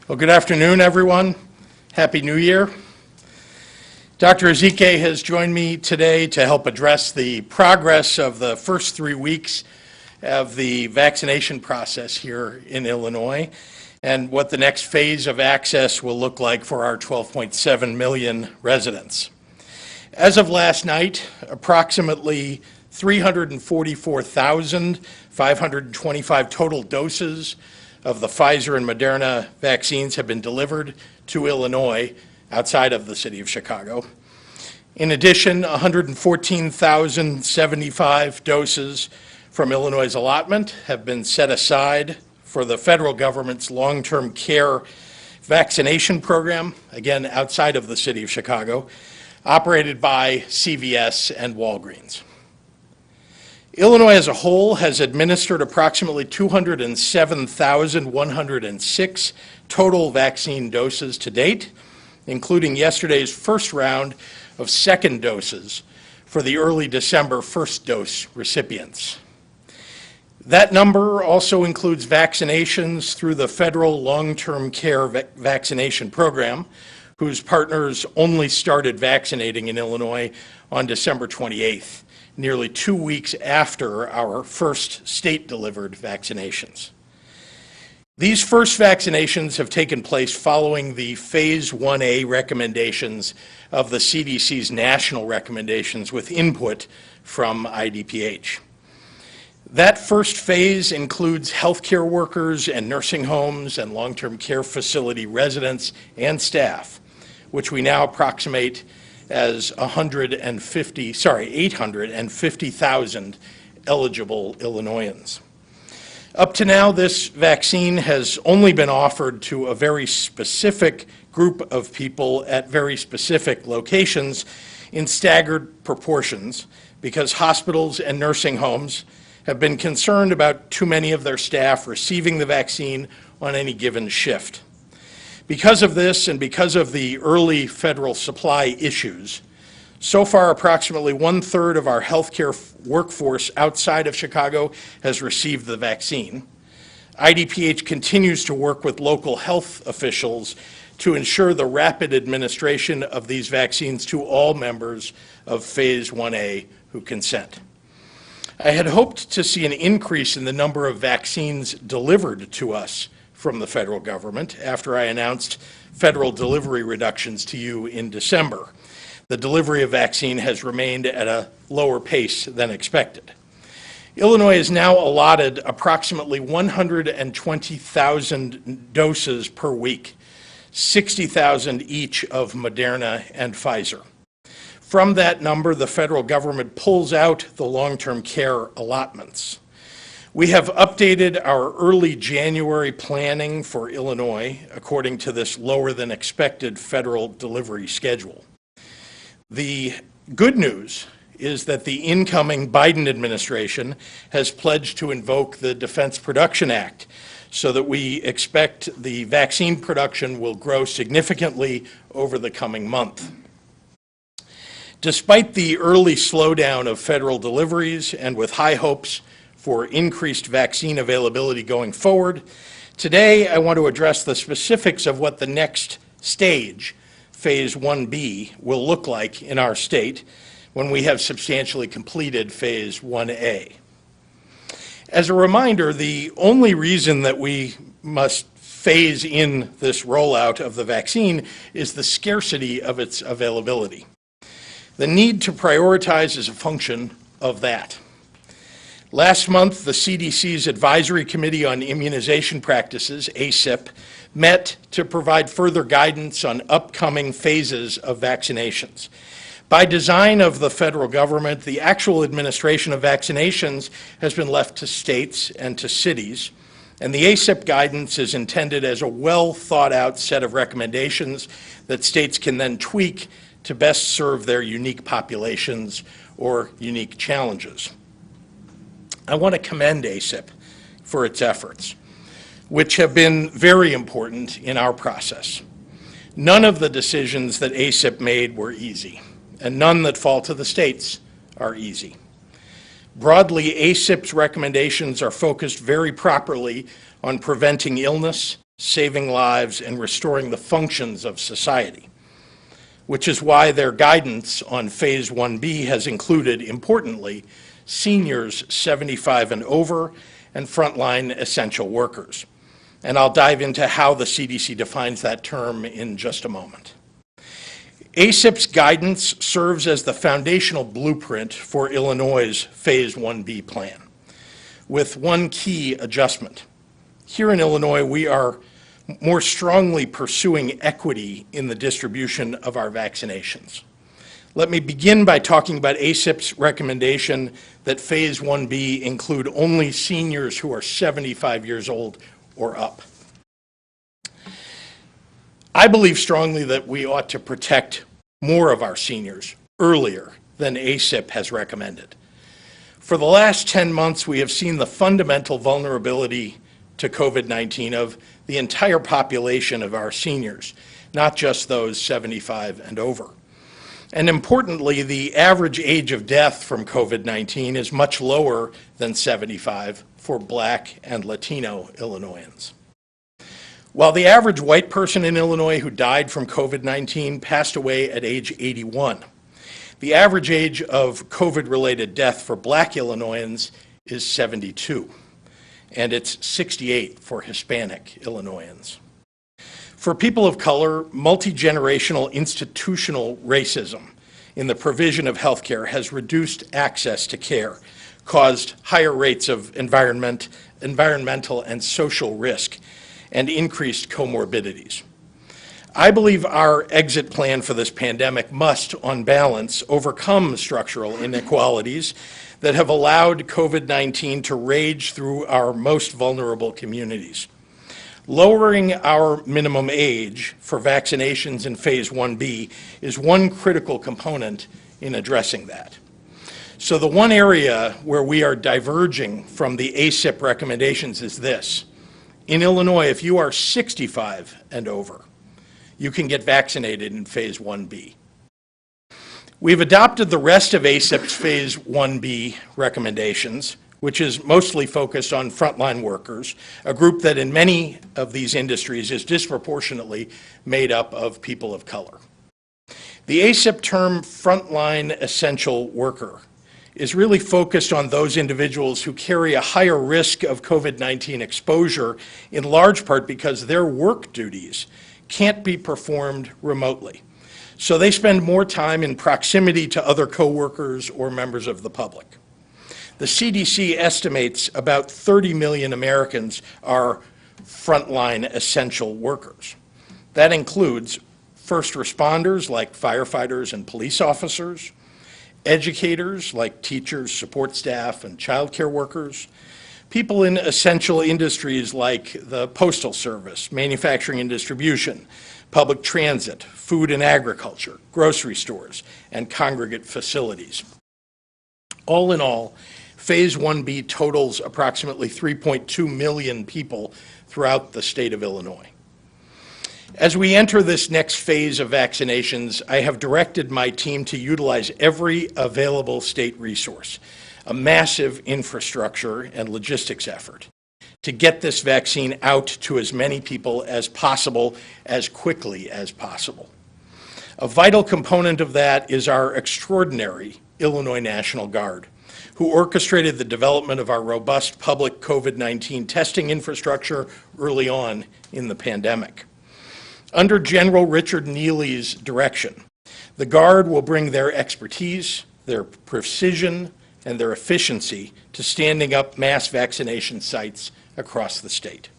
Well, good afternoon, everyone. Happy New Year. Dr. Ezike has joined me today to help address the progress of the first 3 weeks of the vaccination process here in Illinois and what the next phase of access will look like for our 12.7 million residents. As of last night, approximately 344,525 total doses of the Pfizer and Moderna vaccines have been delivered to Illinois outside of the city of Chicago. In addition, 114,075 doses from Illinois' allotment have been set aside for the federal government's long-term care vaccination program, again outside of the city of Chicago, operated by CVS and Walgreens. Illinois as a whole has administered approximately 207,106 total vaccine doses to date, including yesterday's first round of second doses for the early December first dose recipients. That number also includes vaccinations through the federal long-term care vaccination program, whose partners only started vaccinating in Illinois on December 28th. Nearly 2 weeks after our first state-delivered vaccinations. These first vaccinations have taken place following the Phase 1A recommendations of the CDC's national recommendations with input from IDPH. That first phase includes healthcare workers and nursing homes and long-term care facility residents and staff, which we now approximate as 850,000 eligible Illinoisans. Up to now, this vaccine has only been offered to a very specific group of people at very specific locations in staggered proportions because hospitals and nursing homes have been concerned about too many of their staff receiving the vaccine on any given shift. Because of this and because of the early federal supply issues, so far approximately 1/3 of our healthcare workforce outside of Chicago has received the vaccine. IDPH continues to work with local health officials to ensure the rapid administration of these vaccines to all members of Phase 1A who consent. I had hoped to see an increase in the number of vaccines delivered to us from the federal government after I announced federal delivery reductions to you in December. The delivery of vaccine has remained at a lower pace than expected. Illinois is now allotted approximately 120,000 doses per week, 60,000 each of Moderna and Pfizer. From that number, the federal government pulls out the long-term care allotments. We have updated our early January planning for Illinois according to this lower than expected federal delivery schedule. The good news is that the incoming Biden administration has pledged to invoke the Defense Production Act so that we expect the vaccine production will grow significantly over the coming month. Despite the early slowdown of federal deliveries and with high hopes for increased vaccine availability going forward, today I want to address the specifics of what the next stage, Phase 1B, will look like in our state when we have substantially completed Phase 1A. As a reminder, the only reason that we must phase in this rollout of the vaccine is the scarcity of its availability. The need to prioritize is a function of that. Last month, the CDC's Advisory Committee on Immunization Practices, ACIP, met to provide further guidance on upcoming phases of vaccinations. By design of the federal government, the actual administration of vaccinations has been left to states and to cities, and the ACIP guidance is intended as a well-thought-out set of recommendations that states can then tweak to best serve their unique populations or unique challenges. I want to commend ACIP for its efforts, which have been very important in our process. None of the decisions that ACIP made were easy, and none that fall to the states are easy. Broadly, ACIP's recommendations are focused very properly on preventing illness saving lives, and restoring the functions of society, which is why their guidance on Phase 1B has included, importantly, seniors 75 and over and frontline essential workers. And I'll dive into how the CDC defines that term in just a moment. ACIP's guidance serves as the foundational blueprint for Illinois' Phase 1B plan, with one key adjustment. Here in Illinois, we are more strongly pursuing equity in the distribution of our vaccinations. Let me begin by talking about ACIP's recommendation that Phase 1B include only seniors who are 75 years old or up. I believe strongly that we ought to protect more of our seniors earlier than ACIP has recommended. For the last 10 months, we have seen the fundamental vulnerability to COVID-19 of the entire population of our seniors, not just those 75 and over. And importantly, the average age of death from COVID-19 is much lower than 75 for Black and Latino Illinoisans. While the average white person in Illinois who died from COVID-19 passed away at age 81, the average age of COVID-related death for Black Illinoisans is 72, and it's 68 for Hispanic Illinoisans. For people of color, multi-generational institutional racism in the provision of health care has reduced access to care, caused higher rates of environmental and social risk, and increased comorbidities. I believe our exit plan for this pandemic must, on balance, overcome structural inequalities that have allowed COVID-19 to rage through our most vulnerable communities. Lowering our minimum age for vaccinations in Phase 1B is one critical component in addressing that. So the one area where we are diverging from the ACIP recommendations is this. In Illinois, if you are 65 and over, you can get vaccinated in Phase 1B. We've adopted the rest of ACIP's Phase 1B recommendations, which is mostly focused on frontline workers, a group that in many of these industries is disproportionately made up of people of color. The ACIP term frontline essential worker is really focused on those individuals who carry a higher risk of COVID-19 exposure, in large part because their work duties can't be performed remotely. So they spend more time in proximity to other coworkers or members of the public. The CDC estimates about 30 million Americans are frontline essential workers. That includes first responders like firefighters and police officers, educators like teachers, support staff, and child care workers, people in essential industries like the Postal Service, manufacturing and distribution, public transit, food and agriculture, grocery stores, and congregate facilities. All in all, Phase 1B totals approximately 3.2 million people throughout the state of Illinois. As we enter this next phase of vaccinations, I have directed my team to utilize every available state resource, a massive infrastructure and logistics effort, to get this vaccine out to as many people as possible, as quickly as possible. A vital component of that is our extraordinary Illinois National Guard, who orchestrated the development of our robust public COVID-19 testing infrastructure early on in the pandemic. Under General Richard Neely's direction, the Guard will bring their expertise, their precision, and their efficiency to standing up mass vaccination sites across the state.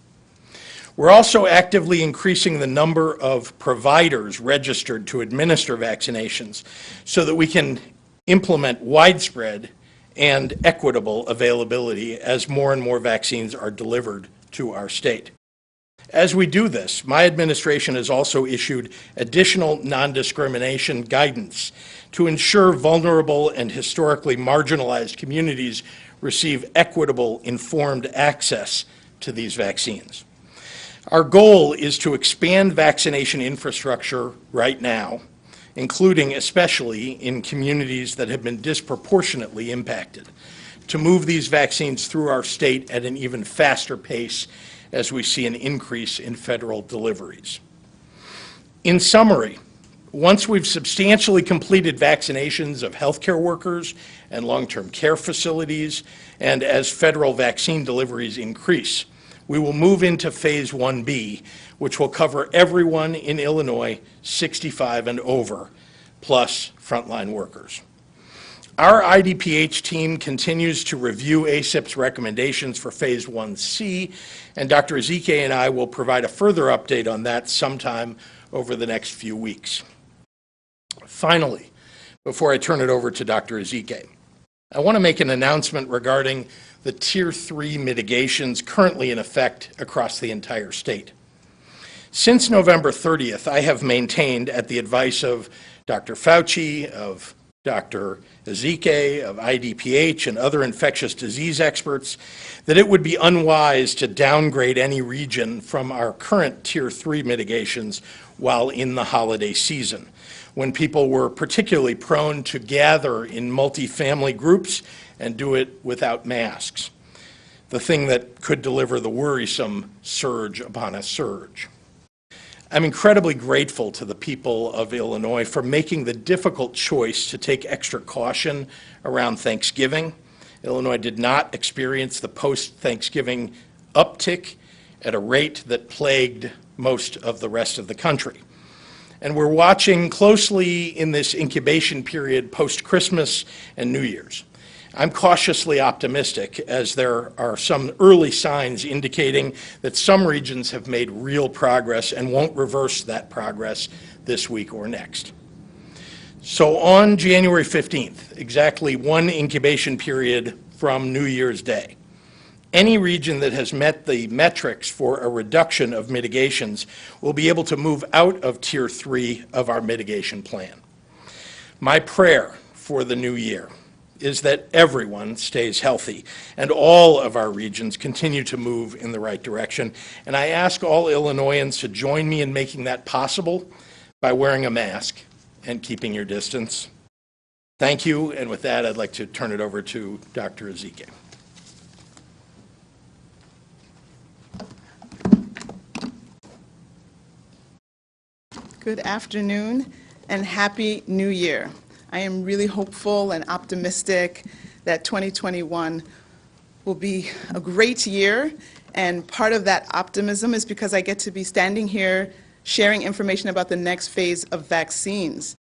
We're also actively increasing the number of providers registered to administer vaccinations so that we can implement widespread and equitable availability as more and more vaccines are delivered to our state. As we do this, my administration has also issued additional non-discrimination guidance to ensure vulnerable and historically marginalized communities receive equitable, informed access to these vaccines. Our goal is to expand vaccination infrastructure right now, including especially in communities that have been disproportionately impacted, to move these vaccines through our state at an even faster pace as we see an increase in federal deliveries. In summary, once we've substantially completed vaccinations of healthcare workers and long-term care facilities, and as federal vaccine deliveries increase, we will move into Phase 1B, which will cover everyone in Illinois 65 and over, plus frontline workers. Our IDPH team continues to review ACIP's recommendations for Phase 1C, and Dr. Ezike and I will provide a further update on that sometime over the next few weeks. Finally, before I turn it over to Dr. Ezike, I want to make an announcement regarding the Tier 3 mitigations currently in effect across the entire state. Since November 30th, I have maintained, at the advice of Dr. Fauci, of Dr. Ezike, of IDPH, and other infectious disease experts, that it would be unwise to downgrade any region from our current Tier 3 mitigations while in the holiday season, when people were particularly prone to gather in multifamily groups and do it without masks, the thing that could deliver the worrisome surge upon a surge. I'm incredibly grateful to the people of Illinois for making the difficult choice to take extra caution around Thanksgiving. Illinois did not experience the post-Thanksgiving uptick at a rate that plagued most of the rest of the country. And we're watching closely in this incubation period post-Christmas and New Year's. I'm cautiously optimistic, as there are some early signs indicating that some regions have made real progress and won't reverse that progress this week or next. So on January 15th, exactly one incubation period from New Year's Day, any region that has met the metrics for a reduction of mitigations will be able to move out of Tier 3 of our mitigation plan. My prayer for the new year is that everyone stays healthy and all of our regions continue to move in the right direction. And I ask all Illinoisans to join me in making that possible by wearing a mask and keeping your distance. Thank you, and with that, I'd like to turn it over to Dr. Ezike. Good afternoon and Happy New Year. I am really hopeful and optimistic that 2021 will be a great year, and part of that optimism is because I get to be standing here sharing information about the next phase of vaccines.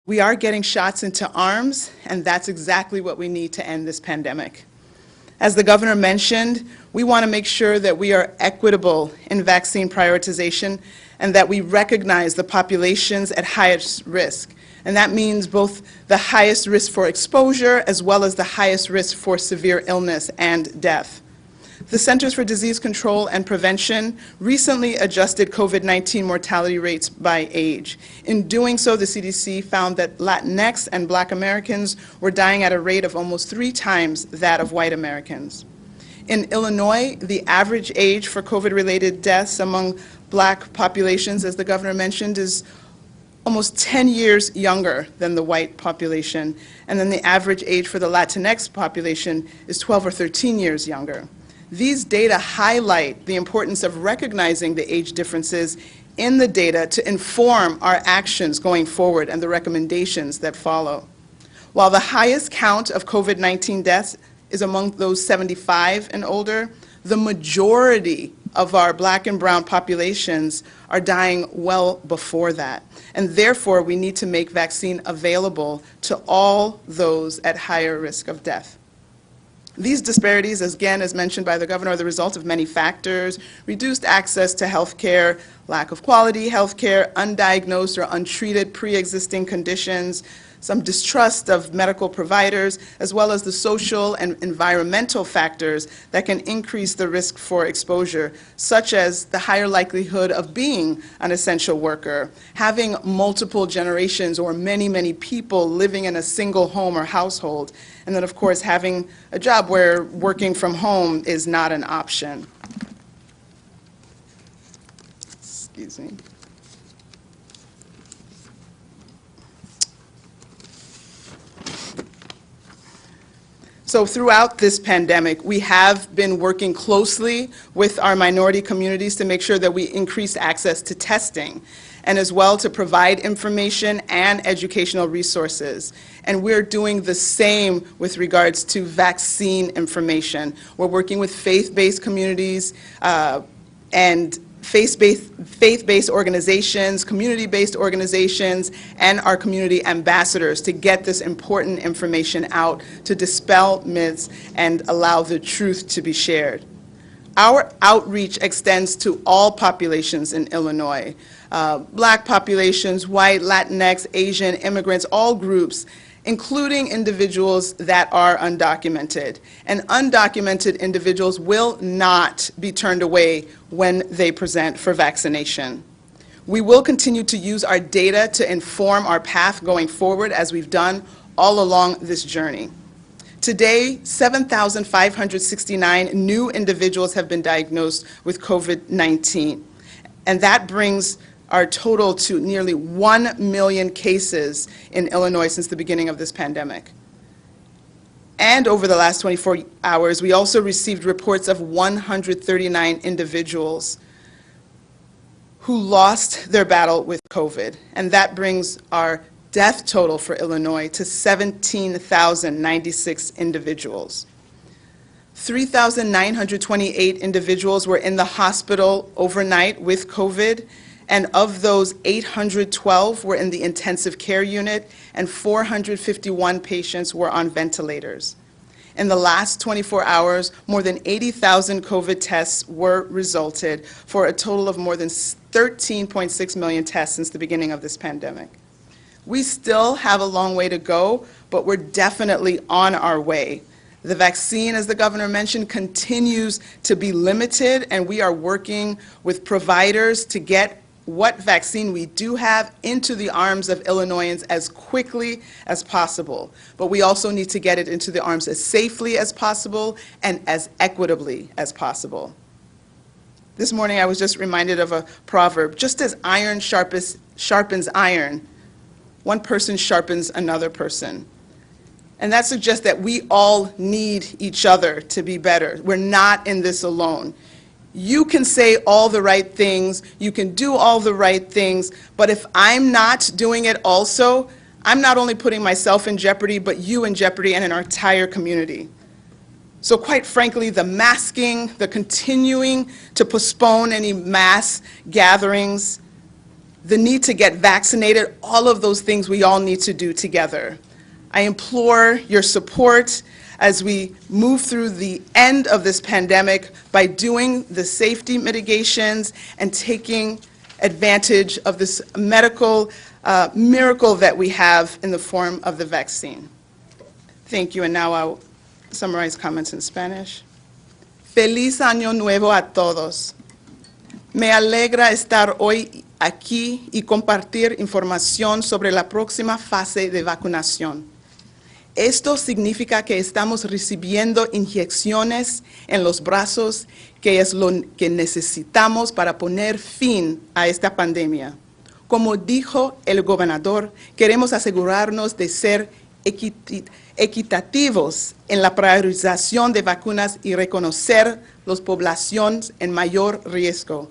We are getting shots into arms, and that's exactly what we need to end this pandemic. As the governor mentioned, we want to make sure that we are equitable in vaccine prioritization and that we recognize the populations at highest risk. And that means both the highest risk for exposure as well as the highest risk for severe illness and death. The Centers for Disease Control and Prevention recently adjusted COVID-19 mortality rates by age. In doing so, the CDC found that Latinx and Black Americans were dying at a rate of almost 3 times that of white Americans. In Illinois, the average age for COVID-related deaths among Black populations, as the governor mentioned, is almost 10 years younger than the white population, and then the average age for the Latinx population is 12 or 13 years younger. These data highlight the importance of recognizing the age differences in the data to inform our actions going forward and the recommendations that follow. While the highest count of COVID-19 deaths is among those 75 and older, the majority of our Black and brown populations are dying well before that. And therefore, we need to make vaccine available to all those at higher risk of death. These disparities, again, as mentioned by the governor, are the result of many factors: reduced access to health care, lack of quality health care, undiagnosed or untreated pre-existing conditions, some distrust of medical providers, as well as the social and environmental factors that can increase the risk for exposure, such as the higher likelihood of being an essential worker, having multiple generations or many, many people living in a single home or household, and then, of course, having a job where working from home is not an option. Excuse me. So throughout this pandemic, we have been working closely with our minority communities to make sure that we increase access to testing, and as well to provide information and educational resources. And we're doing the same with regards to vaccine information. We're working with faith-based communities and faith-based organizations, community-based organizations, and our community ambassadors to get this important information out, to dispel myths and allow the truth to be shared. Our outreach extends to all populations in Illinois, Black populations, white, Latinx, Asian, immigrants, all groups, including individuals that are undocumented. And undocumented individuals will not be turned away when they present for vaccination. We will continue to use our data to inform our path going forward, as we've done all along this journey. Today, 7,569 new individuals have been diagnosed with COVID-19, and that brings our total to nearly 1 million cases in Illinois since the beginning of this pandemic. And over the last 24 hours, we also received reports of 139 individuals who lost their battle with COVID, and that brings our death total for Illinois to 17,096 individuals. 3,928 individuals were in the hospital overnight with COVID, and of those, 812 were in the intensive care unit, and 451 patients were on ventilators. In the last 24 hours, more than 80,000 COVID tests were resulted, for a total of more than 13.6 million tests since the beginning of this pandemic. We still have a long way to go, but we're definitely on our way. The vaccine, as the governor mentioned, continues to be limited, and we are working with providers to get what vaccine we do have into the arms of Illinoisans as quickly as possible. But we also need to get it into the arms as safely as possible and as equitably as possible. This morning I was just reminded of a proverb: just as iron sharpens iron, one person sharpens another person. And that suggests that we all need each other to be better. We're not in this alone. You can say all the right things, you can do all the right things, but if I'm not doing it also, I'm not only putting myself in jeopardy, but you in jeopardy and in our entire community. So quite frankly, the masking, the continuing to postpone any mass gatherings, the need to get vaccinated, all of those things we all need to do together. I implore your support as we move through the end of this pandemic by doing the safety mitigations and taking advantage of this medical miracle that we have in the form of the vaccine. Thank you, and now I'll summarize comments in Spanish. Feliz Año Nuevo a todos. Me alegra estar hoy aquí y compartir información sobre la próxima fase de vacunación. Esto significa que estamos recibiendo inyecciones en los brazos, que es lo que necesitamos para poner fin a esta pandemia. Como dijo el gobernador, queremos asegurarnos de ser equitativos en la priorización de vacunas y reconocer las poblaciones en mayor riesgo.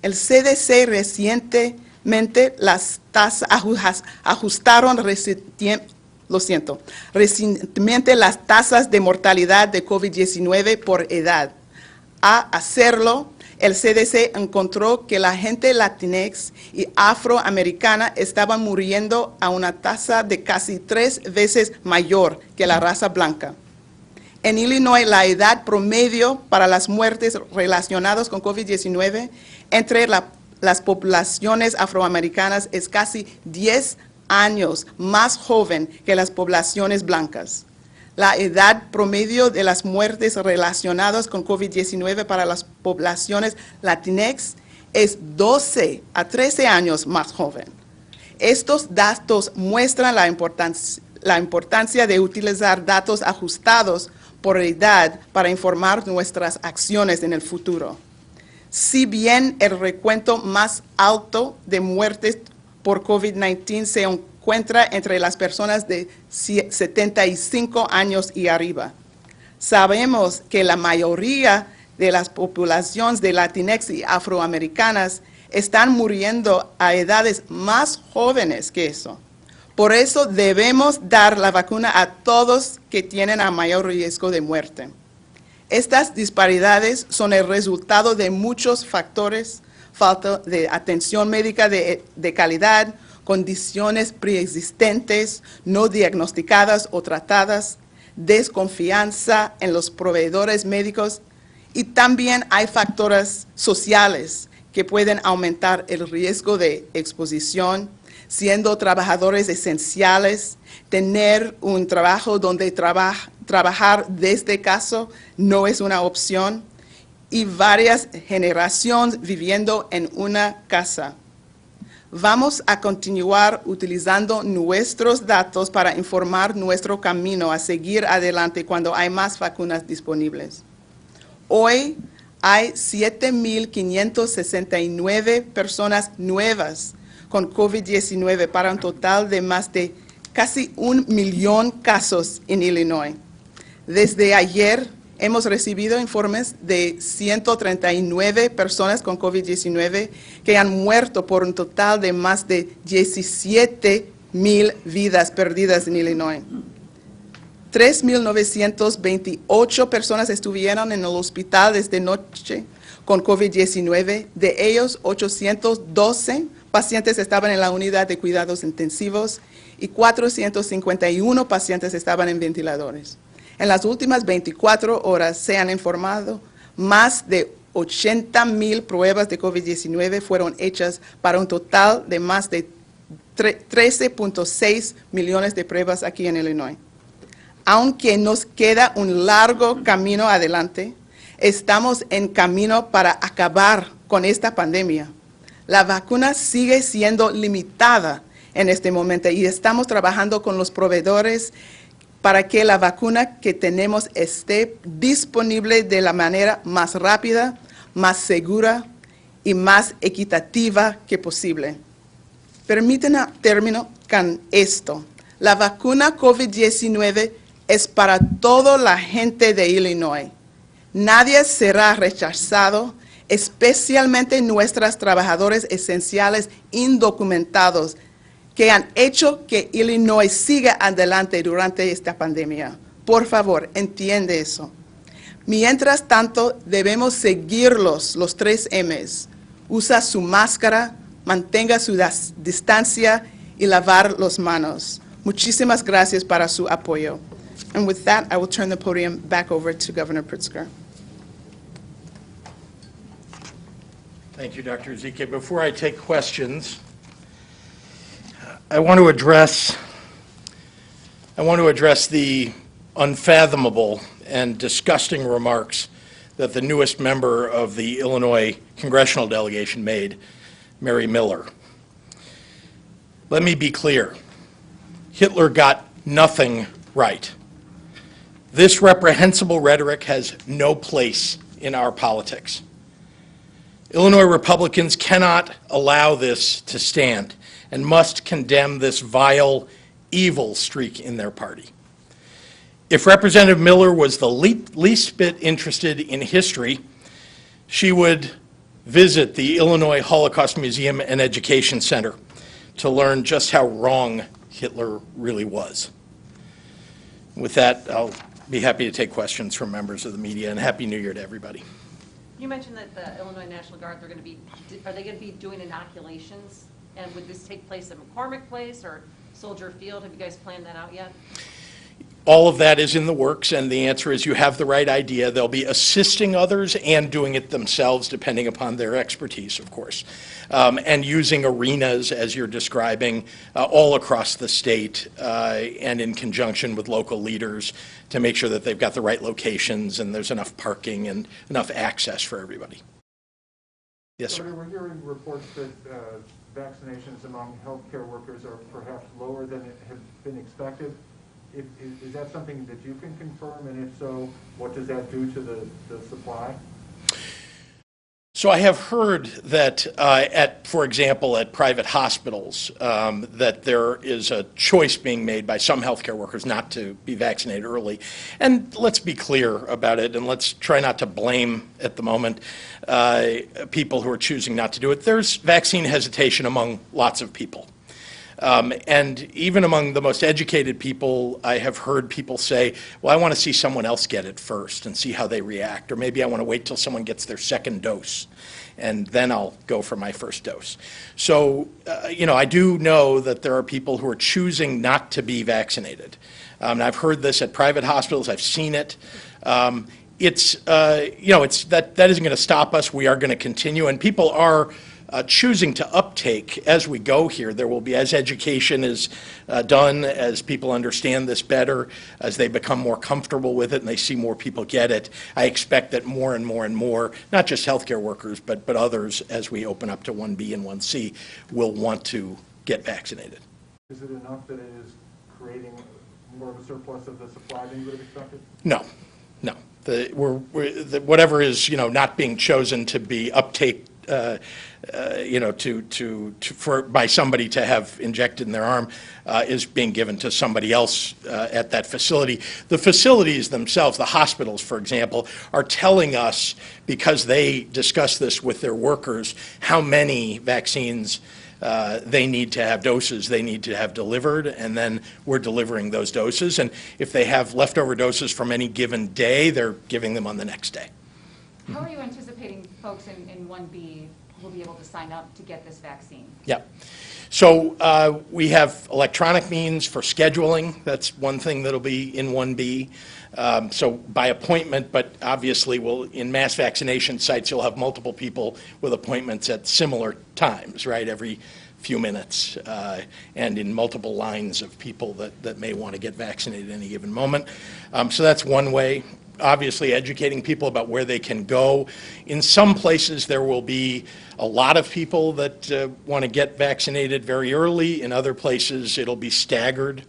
El CDC recientemente las tasas ajustaron recientemente las tasas de mortalidad de COVID-19 por edad. A hacerlo, el CDC encontró que la gente latinx y afroamericana estaban muriendo a una tasa de casi 3 veces mayor que la raza blanca. En Illinois, la edad promedio para las muertes relacionadas con COVID-19 entre las poblaciones afroamericanas es casi 10 años más joven que las poblaciones blancas. La edad promedio de las muertes relacionadas con COVID-19 para las poblaciones latinx es 12 a 13 años más joven. Estos datos muestran la importancia de utilizar datos ajustados por edad para informar nuestras acciones en el futuro. Si bien el recuento más alto de muertes por COVID-19 se encuentra entre las personas de 75 años y arriba. Sabemos que la mayoría de las poblaciones de Latinx y afroamericanas están muriendo a edades más jóvenes que eso. Por eso debemos dar la vacuna a todos que tienen a mayor riesgo de muerte. Estas disparidades son el resultado de muchos factores: falta de atención médica de calidad, condiciones preexistentes no diagnosticadas o tratadas, desconfianza en los proveedores médicos, y también hay factores sociales que pueden aumentar el riesgo de exposición, siendo trabajadores esenciales, tener un trabajo donde trabajar desde casa no es una opción, y varias generaciones viviendo en una casa. Vamos a continuar utilizando nuestros datos para informar nuestro camino a seguir adelante cuando hay más vacunas disponibles. Hoy hay 7,569 personas nuevas con COVID-19 para un total de más de casi 1 millón casos en Illinois. Desde ayer hemos recibido informes de 139 personas con COVID-19 que han muerto, por un total de más de 17,000 vidas perdidas en Illinois. 3,928 personas estuvieron en el hospital desde noche con COVID-19. De ellos, 812 pacientes estaban en la unidad de cuidados intensivos y 451 pacientes estaban en ventiladores. En las últimas 24 horas se han informado más de 80,000 pruebas de COVID-19 fueron hechas para un total de más de 13,6 millones de pruebas aquí en Illinois. Aunque nos queda un largo camino adelante, estamos en camino para acabar con esta pandemia. La vacuna sigue siendo limitada en este momento y estamos trabajando con los proveedores para que la vacuna que tenemos esté disponible de la manera más rápida, más segura y más equitativa que posible. Permítanme terminar con esto. La vacuna COVID-19 es para toda la gente de Illinois. Nadie será rechazado, especialmente nuestros trabajadores esenciales indocumentados que han hecho que Illinois siga adelante durante esta pandemia. Por favor, entiende eso. Mientras tanto, debemos seguirlos, los 3 M's. Usa su máscara, mantenga su distancia y lavar las manos. Muchísimas gracias para su apoyo. And with that, I will turn the podium back over to Governor Pritzker. Thank you, Dr. Ezike. Before I take questions, I want to address the unfathomable and disgusting remarks that the newest member of the Illinois congressional delegation made, Mary Miller. Let me be clear. Hitler got nothing right. This reprehensible rhetoric has no place in our politics. Illinois Republicans cannot allow this to stand and must condemn this vile, evil streak in their party. If Representative Miller was the least bit interested in history, she would visit the Illinois Holocaust Museum and Education Center to learn just how wrong Hitler really was. With that, I'll be happy to take questions from members of the media, and Happy New Year to everybody. You mentioned that the Illinois National Guard, are they going to be doing inoculations? And would this take place at McCormick Place or Soldier Field? Have you guys planned that out yet? All of that is in the works, and the answer is you have the right idea. They'll be assisting others and doing it themselves, depending upon their expertise, of course, and using arenas, as you're describing, all across the state and in conjunction with local leaders to make sure that they've got the right locations and there's enough parking and enough access for everybody. Yes, sir. We're hearing reports that vaccinations among healthcare workers are perhaps lower than had been expected. Is that something that you can confirm? And if so, what does that do to the supply? So I have heard that for example, at private hospitals, that there is a choice being made by some healthcare workers not to be vaccinated early. And let's be clear about it, and let's try not to blame, at the moment, people who are choosing not to do it. There's vaccine hesitation among lots of people. And even among the most educated people, I have heard people say, well, I want to see someone else get it first and see how they react, or maybe I want to wait till someone gets their second dose, and then I'll go for my first dose. So, I do know that there are people who are choosing not to be vaccinated. And I've heard this at private hospitals. I've seen it. That isn't going to stop us. We are going to continue, and people are choosing to uptake as we go here. There will be, as education is done, as people understand this better, as they become more comfortable with it and they see more people get it, I expect that more and more and more, not just healthcare workers, but others, as we open up to 1B and 1C, will want to get vaccinated. Is it enough that it is creating more of a surplus of the supply than you would have expected? No. Whatever is, not being chosen to be uptake, by somebody to have injected in their arm, is being given to somebody else at that facility. The facilities themselves, the hospitals, for example, are telling us, because they discuss this with their workers, how many vaccines they need to have doses they need to have delivered, and then we're delivering those doses. And if they have leftover doses from any given day, they're giving them on the next day. How are you anticipating folks in 1B will be able to sign up to get this vaccine? Yeah. So we have electronic means for scheduling. That's one thing that'll be in 1B. So by appointment, but obviously in mass vaccination sites, you'll have multiple people with appointments at similar times, right, every few minutes, and in multiple lines of people that may want to get vaccinated at any given moment. So that's one way. Obviously, educating people about where they can go. In some places, there will be a lot of people that want to get vaccinated very early. In other places, it'll be staggered.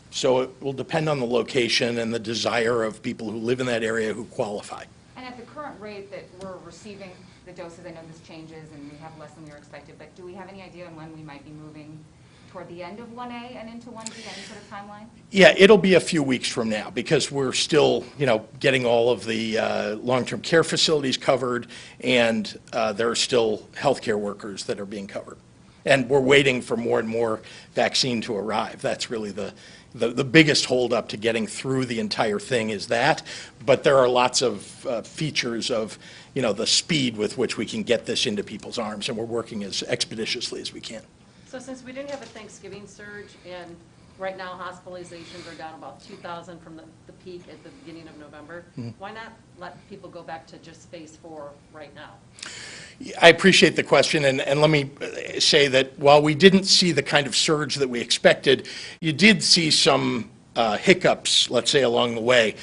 So it will depend on the location and the desire of people who live in that area who qualify. And at the current rate that we're receiving the doses, I know this changes and we have less than we were expected, but do we have any idea on when we might be moving toward the end of 1A and into 1B, any sort of timeline? Yeah, it'll be a few weeks from now, because we're still, getting all of the long-term care facilities covered, and there are still healthcare workers that are being covered. And we're waiting for more and more vaccine to arrive. That's really the biggest holdup to getting through the entire thing is that. But there are lots of features of, the speed with which we can get this into people's arms, and we're working as expeditiously as we can. So since we didn't have a Thanksgiving surge, and right now hospitalizations are down about 2,000 from the peak at the beginning of November, why not let people go back to just phase 4 right now? I appreciate the question, and let me say that while we didn't see the kind of surge that we expected, you did see some hiccups, let's say, along the way,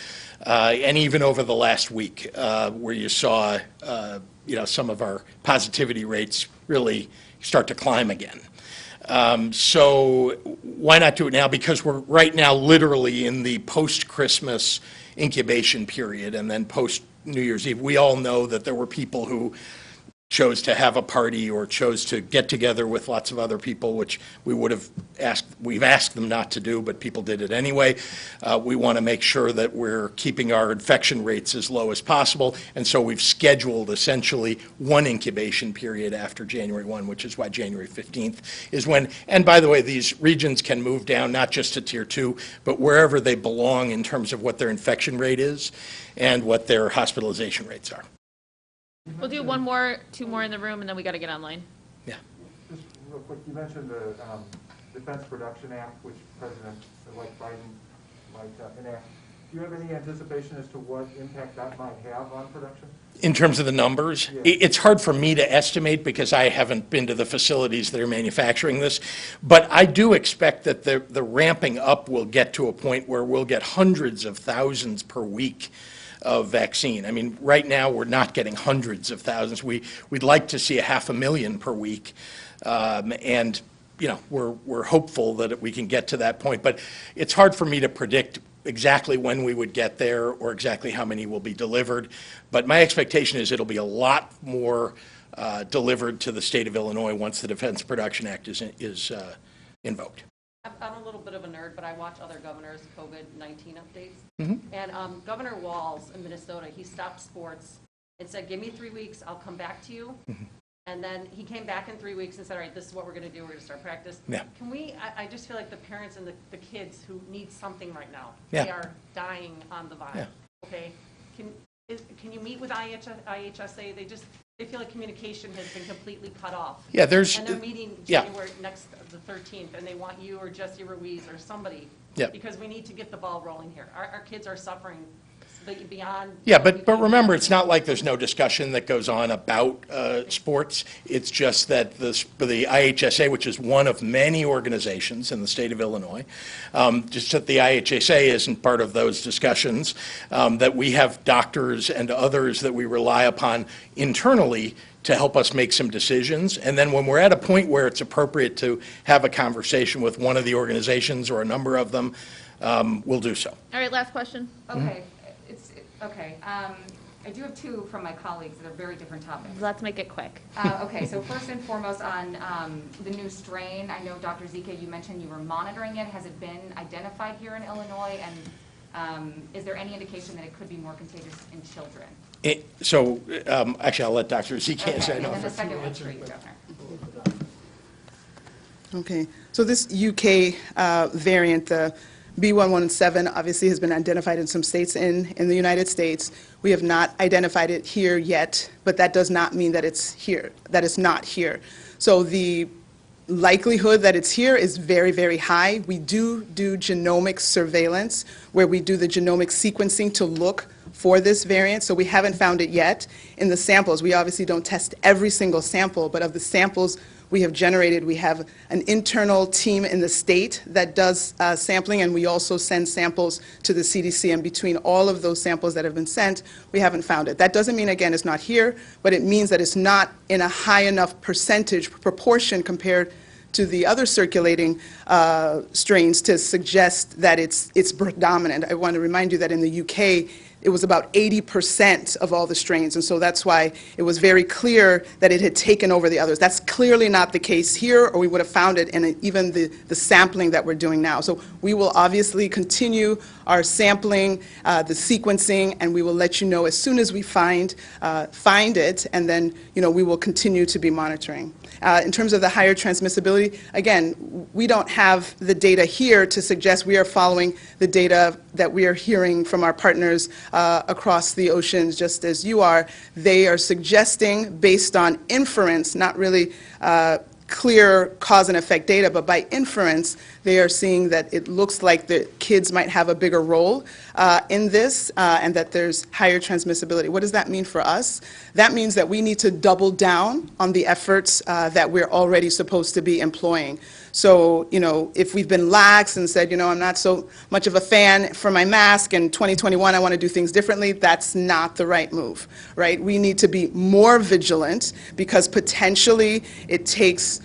and even over the last week, where you saw, some of our positivity rates really start to climb again. So why not do it now? Because we're right now literally in the post-Christmas incubation period, and then post-New Year's Eve. We all know that there were people who chose to have a party or chose to get together with lots of other people, which we've asked them not to do, but people did it anyway. We want to make sure that we're keeping our infection rates as low as possible, and so we've scheduled essentially one incubation period after January 1, which is why January 15th is when, and by the way, these regions can move down not just to Tier 2, but wherever they belong in terms of what their infection rate is and what their hospitalization rates are. We'll do two more in the room, and then we got to get online. Yeah. Just real quick, you mentioned the Defense Production Act, which President-elect Biden might enact. Do you have any anticipation as to what impact that might have on production? In terms of the numbers, Yeah. It's hard for me to estimate because I haven't been to the facilities that are manufacturing this. But I do expect that the ramping up will get to a point where we'll get hundreds of thousands per week of vaccine. I mean, right now we're not getting hundreds of thousands. We'd like to see 500,000 per week, and we're hopeful that we can get to that point. But it's hard for me to predict exactly when we would get there or exactly how many will be delivered. But my expectation is it'll be a lot more delivered to the state of Illinois once the Defense Production Act is invoked. I'm a little bit of a nerd, but I watch other governors' COVID-19 updates. And Governor Walz in Minnesota, he stopped sports and said, give me 3 weeks, I'll come back to you. And then he came back in 3 weeks and said, all right, this is what we're going to do. We're going to start practice. Yeah. Can we, I just feel like the parents and the kids who need something right now, Yeah. they are dying on the vine. Yeah. Okay? Can you meet with IHSA? They feel like communication has been completely cut off. Yeah, there's. And they're meeting Yeah. January the 13th, and they want you or Jesse Ruiz or somebody. Yeah. Because we need to get the ball rolling here. Our kids are suffering beyond. Yeah, but remember, it's not like there's no discussion that goes on about sports. It's just that the IHSA, which is one of many organizations in the state of Illinois, just that the IHSA isn't part of those discussions, that we have doctors and others that we rely upon internally to help us make some decisions. And then when we're at a point where it's appropriate to have a conversation with one of the organizations or a number of them, we'll do so. All right, last question. Okay, okay. I do have two from my colleagues that are very different topics. Let's make it quick. Okay, so first and foremost on the new strain, I know Dr. Zika, you mentioned you were monitoring it. Has it been identified here in Illinois? And is there any indication that it could be more contagious in children? Actually, I'll let Dr. Zika answer. Okay, and then the second one's for you, Governor. Okay, so this UK variant, the B.1.1.7, obviously has been identified in some states in the United States. We have not identified it here yet, but that does not mean that it's here, that it's not here. So the likelihood that it's here is very, very high. We do genomic surveillance, where we do the genomic sequencing to look for this variant, so we haven't found it yet. In the samples, we obviously don't test every single sample, but of the samples we have generated, we have an internal team in the state that does sampling, and we also send samples to the CDC, and between all of those samples that have been sent, we haven't found it. That doesn't mean, again, it's not here, but it means that it's not in a high enough percentage proportion compared to the other circulating strains to suggest that it's predominant. I want to remind you that in the UK, it was about 80% of all the strains, and so that's why it was very clear that it had taken over the others. That's clearly not the case here, or we would have found it in even the sampling that we're doing now. So we will obviously continue our sampling, the sequencing, and we will let you know as soon as we find it, and then we will continue to be monitoring. In terms of the higher transmissibility, again, we don't have the data here to suggest we are following the data that we are hearing from our partners across the oceans, just as you are. They are suggesting, based on inference, not really clear cause and effect data, but by inference, they are seeing that it looks like the kids might have a bigger role in this, and that there's higher transmissibility. What does that mean for us? That means that we need to double down on the efforts that we're already supposed to be employing. So, if we've been lax and said, I'm not so much of a fan for my mask, and 2021 I want to do things differently, that's not the right move, right? We need to be more vigilant, because potentially it takes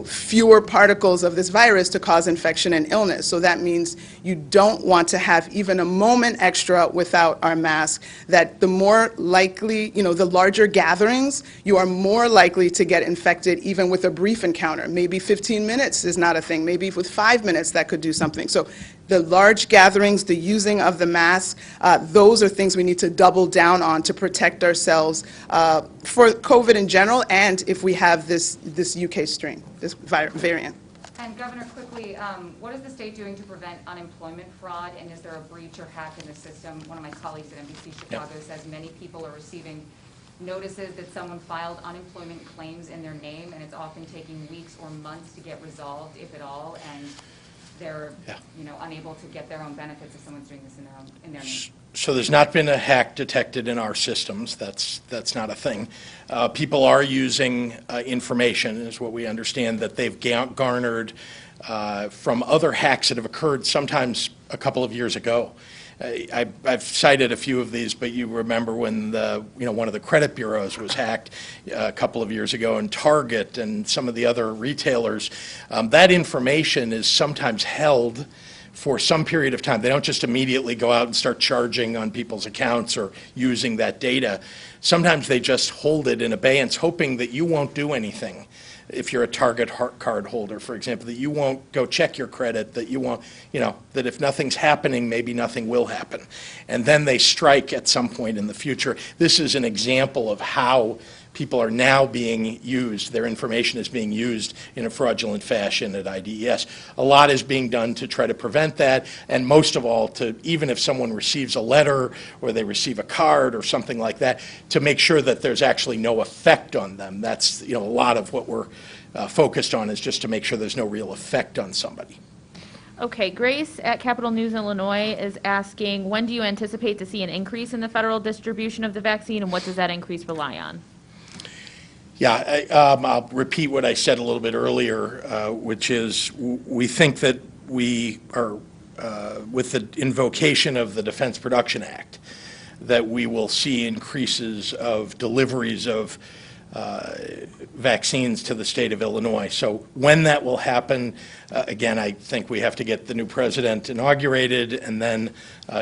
fewer particles of this virus to cause infection and illness. So that means you don't want to have even a moment extra without our mask. That the more likely, the larger gatherings, you are more likely to get infected even with a brief encounter. Maybe 15 minutes is not a thing. Maybe with 5 minutes that could do something. So the large gatherings, the using of the mask, those are things we need to double down on to protect ourselves for COVID in general, and if we have this UK strain, this variant. And Governor, quickly, what is the state doing to prevent unemployment fraud, and is there a breach or hack in the system? One of my colleagues at NBC Chicago says many people are receiving notices that someone filed unemployment claims in their name, and it's often taking weeks or months to get resolved, if at all, and they're unable to get their own benefits if someone's doing this in their name. So there's not been a hack detected in our systems. That's not a thing. People are using information, is what we understand, that they've garnered from other hacks that have occurred sometimes a couple of years ago. I've cited a few of these, but you remember when one of the credit bureaus was hacked a couple of years ago, and Target and some of the other retailers. That information is sometimes held for some period of time. They don't just immediately go out and start charging on people's accounts or using that data. Sometimes they just hold it in abeyance, hoping that you won't do anything. If you're a Target card holder, for example, that you won't go check your credit, that you won't, that if nothing's happening, maybe nothing will happen. And then they strike at some point in the future. This is an example of how people are now being used, their information is being used in a fraudulent fashion at IDES. A lot is being done to try to prevent that, and most of all, to even if someone receives a letter or they receive a card or something like that, to make sure that there's actually no effect on them. That's a lot of what we're focused on, is just to make sure there's no real effect on somebody. Okay, Grace at Capital News Illinois is asking, when do you anticipate to see an increase in the federal distribution of the vaccine, and what does that increase rely on? Yeah, I'll repeat what I said a little bit earlier, which is we think that we are, with the invocation of the Defense Production Act, that we will see increases of deliveries of vaccines to the state of Illinois. So when that will happen, again, I think we have to get the new president inaugurated, and then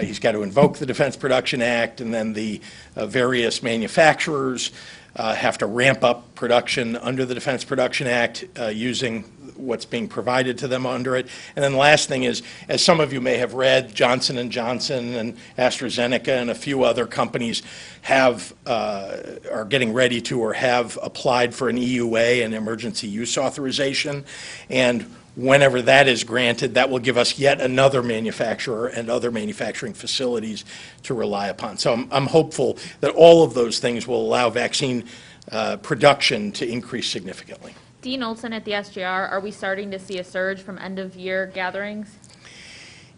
he's got to invoke the Defense Production Act, and then the various manufacturers have to ramp up production under the Defense Production Act using what's being provided to them under it. And then the last thing is, as some of you may have read, Johnson & Johnson and AstraZeneca and a few other companies are getting ready to or have applied for an EUA, an emergency use authorization. And whenever that is granted, that will give us yet another manufacturer and other manufacturing facilities to rely upon. So I'm hopeful that all of those things will allow vaccine production to increase significantly. Dean Olson at the SJR, are we starting to see a surge from end-of-year gatherings?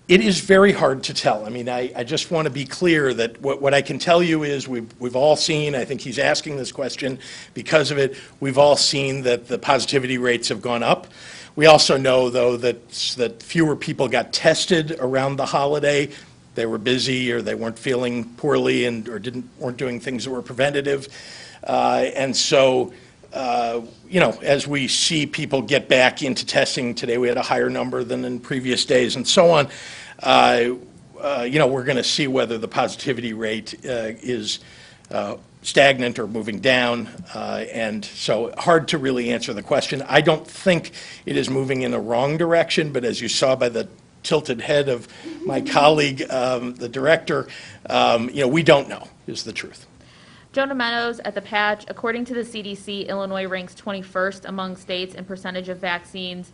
It is very hard to tell. I mean, I just want to be clear that what I can tell you is we've all seen, I think he's asking this question because of it, we've all seen that the positivity rates have gone up. We also know, though, that fewer people got tested around the holiday. They were busy, or they weren't feeling poorly, or weren't doing things that were preventative. And so, as we see people get back into testing today, we had a higher number than in previous days, and so on. We're going to see whether the positivity rate is stagnant or moving down, and so hard to really answer the question. I don't think it is moving in the wrong direction, but as you saw by the tilted head of my colleague, the director, we don't know, is the truth. Jonah Meadows at the Patch, according to the CDC, Illinois ranks 21st among states in percentage of vaccines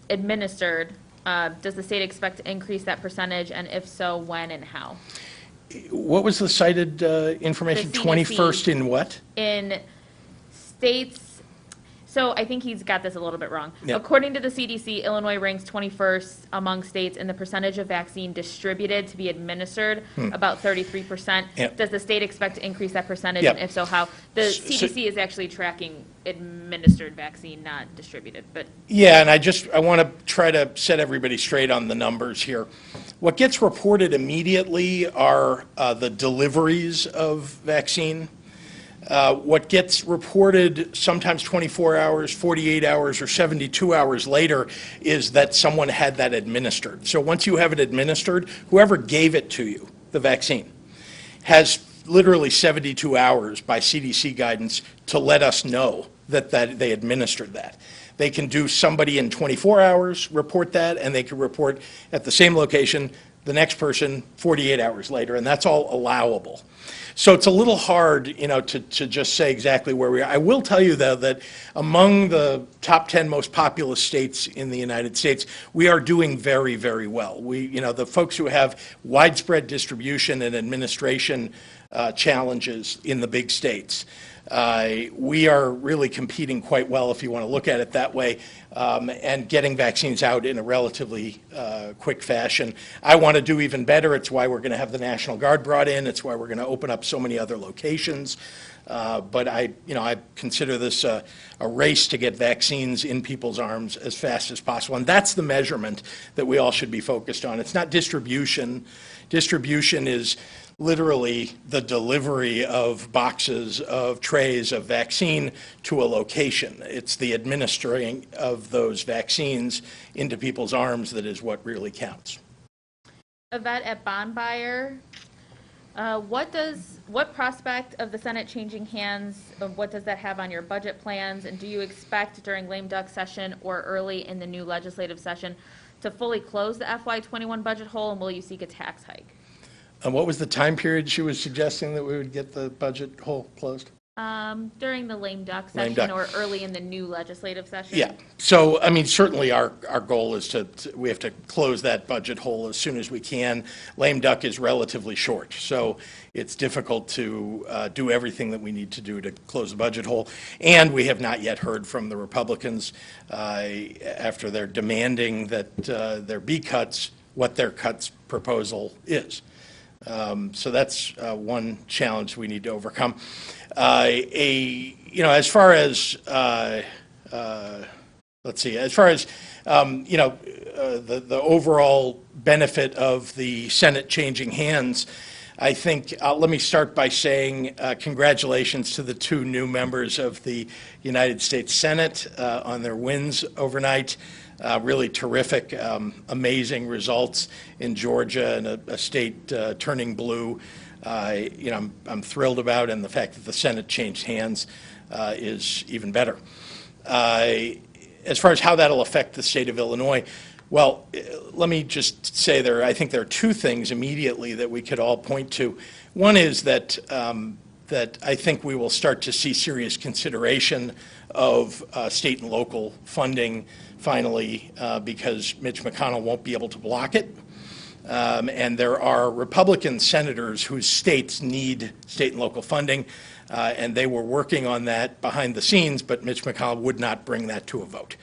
administered. Does the state expect to increase that percentage, and if so, when and how? What was the cited information? The CDC. 21st in what? In states, so I think he's got this a little bit wrong. Yep. According to the CDC, Illinois ranks 21st among states in the percentage of vaccine distributed to be administered, about 33%. Yep. Does the state expect to increase that percentage, Yep. and if so, how? The CDC is actually tracking administered vaccine, not distributed, but. Yeah, and I want to try to set everybody straight on the numbers here. What gets reported immediately are the deliveries of vaccine. What gets reported sometimes 24 hours, 48 hours, or 72 hours later is that someone had that administered. So once you have it administered, whoever gave it to you, the vaccine, has literally 72 hours by CDC guidance to let us know that they administered that. They can do somebody in 24 hours, report that, and they can report at the same location the next person 48 hours later, and that's all allowable. So it's a little hard, to just say exactly where we are. I will tell you, though, that among the top 10 most populous states in the United States, we are doing very, very well. The folks who have widespread distribution and administration challenges in the big states, we are really competing quite well, if you want to look at it that way, and getting vaccines out in a relatively quick fashion. I want to do even better. It's why we're going to have the National Guard brought in. It's why we're going to open up so many other locations But I consider this a race to get vaccines in people's arms as fast as possible. And that's the measurement that we all should be focused on. It's not distribution. Distribution is literally the delivery of boxes, of trays of vaccine to a location. It's the administering of those vaccines into people's arms that is what really counts. Yvette at Bonbuyer. What prospect of the Senate changing hands, what does that have on your budget plans? And do you expect during lame duck session or early in the new legislative session to fully close the FY21 budget hole, and will you seek a tax hike? And what was the time period she was suggesting that we would get the budget hole closed? During the lame duck Lame session duck. or early in the new legislative session? Yeah. So, I mean, certainly our goal is we have to close that budget hole as soon as we can. Lame duck is relatively short, so it's difficult to do everything that we need to do to close the budget hole. And we have not yet heard from the Republicans after they're demanding that there be cuts, what their cuts proposal is. So that's one challenge we need to overcome. As far as the overall benefit of the Senate changing hands, I think, let me start by saying congratulations to the two new members of the United States Senate on their wins overnight. Really terrific, amazing results in Georgia and a state turning blue. I'm thrilled about, and the fact that the Senate changed hands is even better. As far as how that'll affect the state of Illinois, well, let me just say I think there are two things immediately that we could all point to. One is that I think we will start to see serious consideration of state and local funding finally, because Mitch McConnell won't be able to block it. And there are Republican senators whose states need state and local funding, and they were working on that behind the scenes, but Mitch McConnell would not bring that to a vote.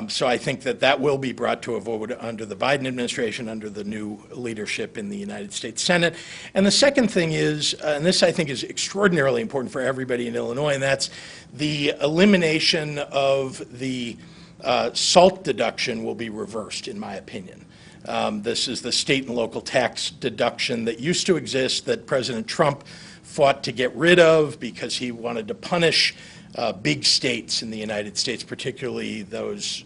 So I think that will be brought to a vote under the Biden administration, under the new leadership in the United States Senate. And the second thing is, and this I think is extraordinarily important for everybody in Illinois, and that's the elimination of the SALT deduction will be reversed, in my opinion. This is the state and local tax deduction that used to exist that President Trump fought to get rid of because he wanted to punish big states in the United States, particularly those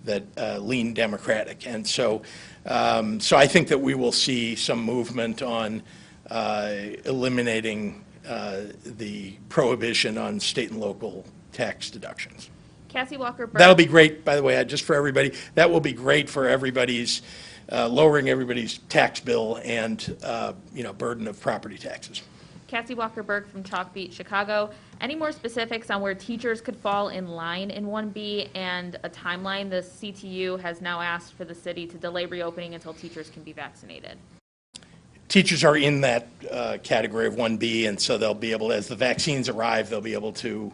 that lean Democratic. And so I think that we will see some movement on eliminating the prohibition on state and local tax deductions. Cassie Walker-Burke. That'll be great, by the way, just for everybody. That will be great for everybody's, lowering everybody's tax bill and, burden of property taxes. Cassie Walker-Burke from Chalk Beat, Chicago. Any more specifics on where teachers could fall in line in 1B and a timeline? The CTU has now asked for the city to delay reopening until teachers can be vaccinated. Teachers are in that category of 1B, and so they'll be able, as the vaccines arrive, they'll be able to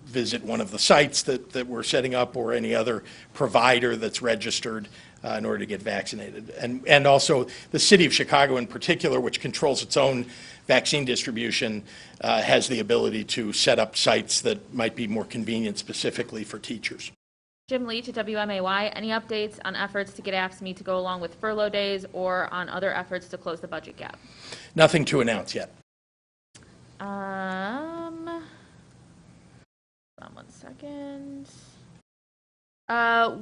visit one of the sites that we're setting up or any other provider that's registered in order to get vaccinated. And also the city of Chicago in particular, which controls its own vaccine distribution, has the ability to set up sites that might be more convenient specifically for teachers. Jim Leach at WMAY. Any updates on efforts to get AFSCME to go along with furlough days or on other efforts to close the budget gap? Nothing to announce yet. Hold on one second.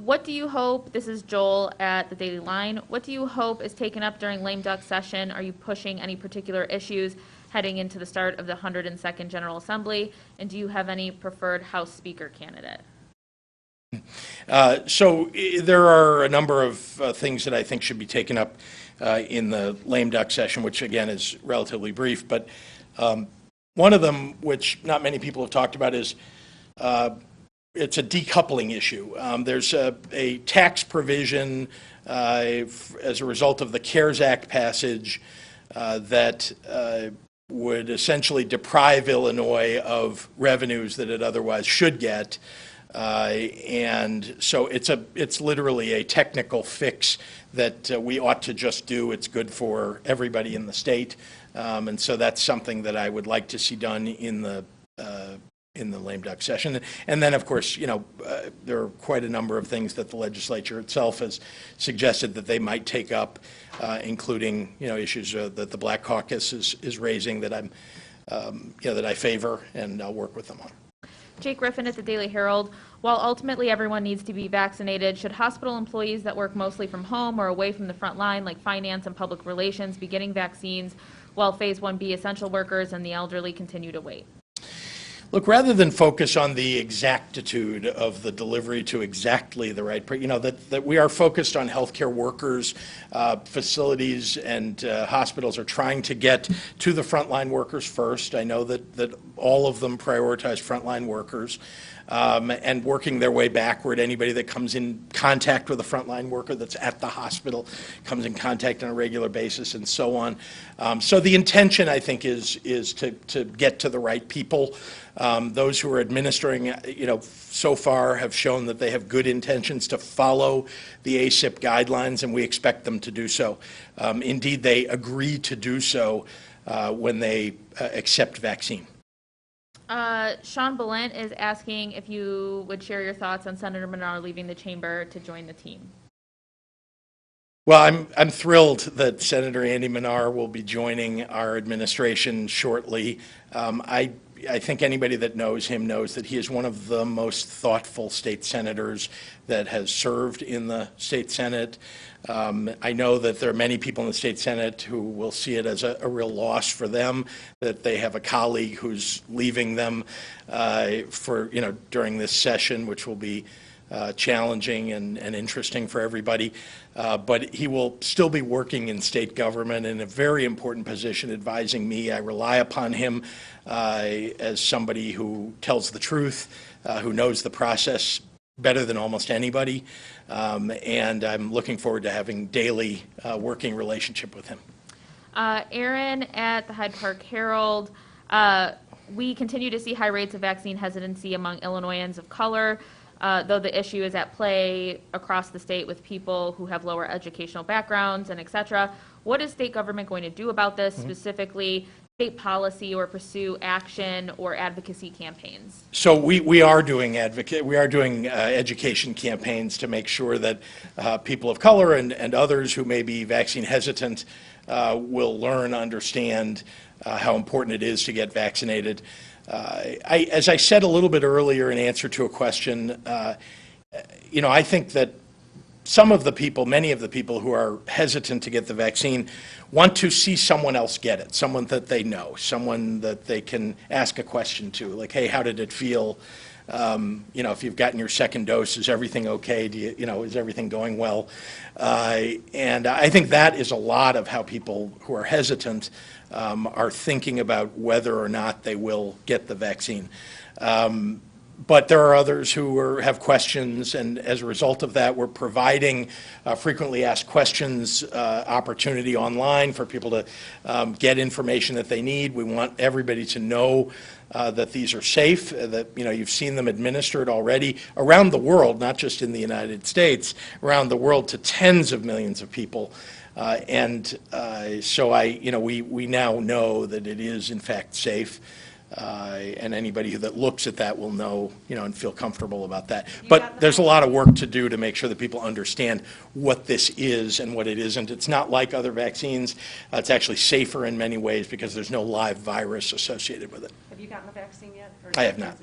What do you hope, this is Joel at the Daily Line, what do you hope is taken up during lame duck session? Are you pushing any particular issues heading into the start of the 102nd General Assembly? And do you have any preferred House Speaker candidate? So there are a number of things that I think should be taken up in the lame duck session, which again is relatively brief. But one of them, which not many people have talked about, is it's a decoupling issue. There's a tax provision as a result of the CARES Act passage that would essentially deprive Illinois of revenues that it otherwise should get. And so it's literally a technical fix that we ought to just do. It's good for everybody in the state. And so that's something that I would like to see done in the lame duck session. And then, of course, there are quite a number of things that the legislature itself has suggested that they might take up, including, issues that the Black Caucus is raising that that I favor, and I'll work with them on. Jake Griffin at the Daily Herald. While ultimately everyone needs to be vaccinated, should hospital employees that work mostly from home or away from the front line, like finance and public relations, be getting vaccines while Phase 1B essential workers and the elderly continue to wait? Look, rather than focus on the exactitude of the delivery to exactly the right, that we are focused on healthcare workers, facilities and hospitals are trying to get to the frontline workers first. I know that all of them prioritize frontline workers. And working their way backward. Anybody that comes in contact with a frontline worker that's at the hospital comes in contact on a regular basis, and so on. So the intention, I think, is to get to the right people. Those who are administering, so far have shown that they have good intentions to follow the ACIP guidelines, and we expect them to do so. Indeed, they agree to do so when they accept vaccine. Sean Balint is asking if you would share your thoughts on Senator Menard leaving the chamber to join the team. Well, I'm thrilled that Senator Andy Menard will be joining our administration shortly. I think anybody that knows him knows that he is one of the most thoughtful state senators that has served in the state Senate. I know that there are many people in the state Senate who will see it as a real loss for them, that they have a colleague who's leaving them during this session, which will be challenging and interesting for everybody. But he will still be working in state government in a very important position, advising me. I rely upon him as somebody who tells the truth, who knows the process better than almost anybody, and I'm looking forward to having daily working relationship with him. Aaron at the Hyde Park Herald. We continue to see high rates of vaccine hesitancy among Illinoisans of color, though the issue is at play across the state with people who have lower educational backgrounds and et cetera. What is state government going to do about this, specifically state policy, or pursue action or advocacy campaigns? So we are doing education campaigns to make sure that people of color and others who may be vaccine hesitant will learn, understand how important it is to get vaccinated. As I said a little bit earlier in answer to a question, I think that many of the people who are hesitant to get the vaccine want to see someone else get it, someone that they know, someone that they can ask a question to, like, hey, how did it feel? If you've gotten your second dose, is everything okay? Is everything going well? And I think that is a lot of how people who are hesitant are thinking about whether or not they will get the vaccine. But there are others who have questions, and as a result of that, we're providing frequently asked questions opportunity online for people to get information that they need. We want everybody to know that these are safe, that you've seen them administered already around the world, not just in the United States, around the world to tens of millions of people. So we now know that it is in fact safe. And anybody that looks at that will know, and feel comfortable about that. But there's a lot of work to do to make sure that people understand what this is and what it isn't. It's not like other vaccines. It's actually safer in many ways because there's no live virus associated with it. Have you gotten the vaccine yet? I have not.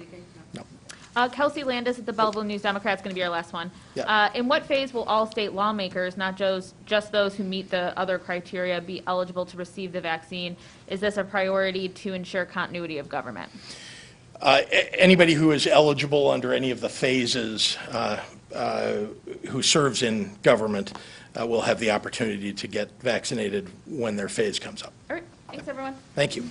No. Kelsey Landis at the Belleville News Democrat is going to be our last one. Yeah. In what phase will all state lawmakers, not just those who meet the other criteria, be eligible to receive the vaccine? Is this a priority to ensure continuity of government? Anybody who is eligible under any of the phases who serves in government will have the opportunity to get vaccinated when their phase comes up. All right. Thanks, everyone. Thank you.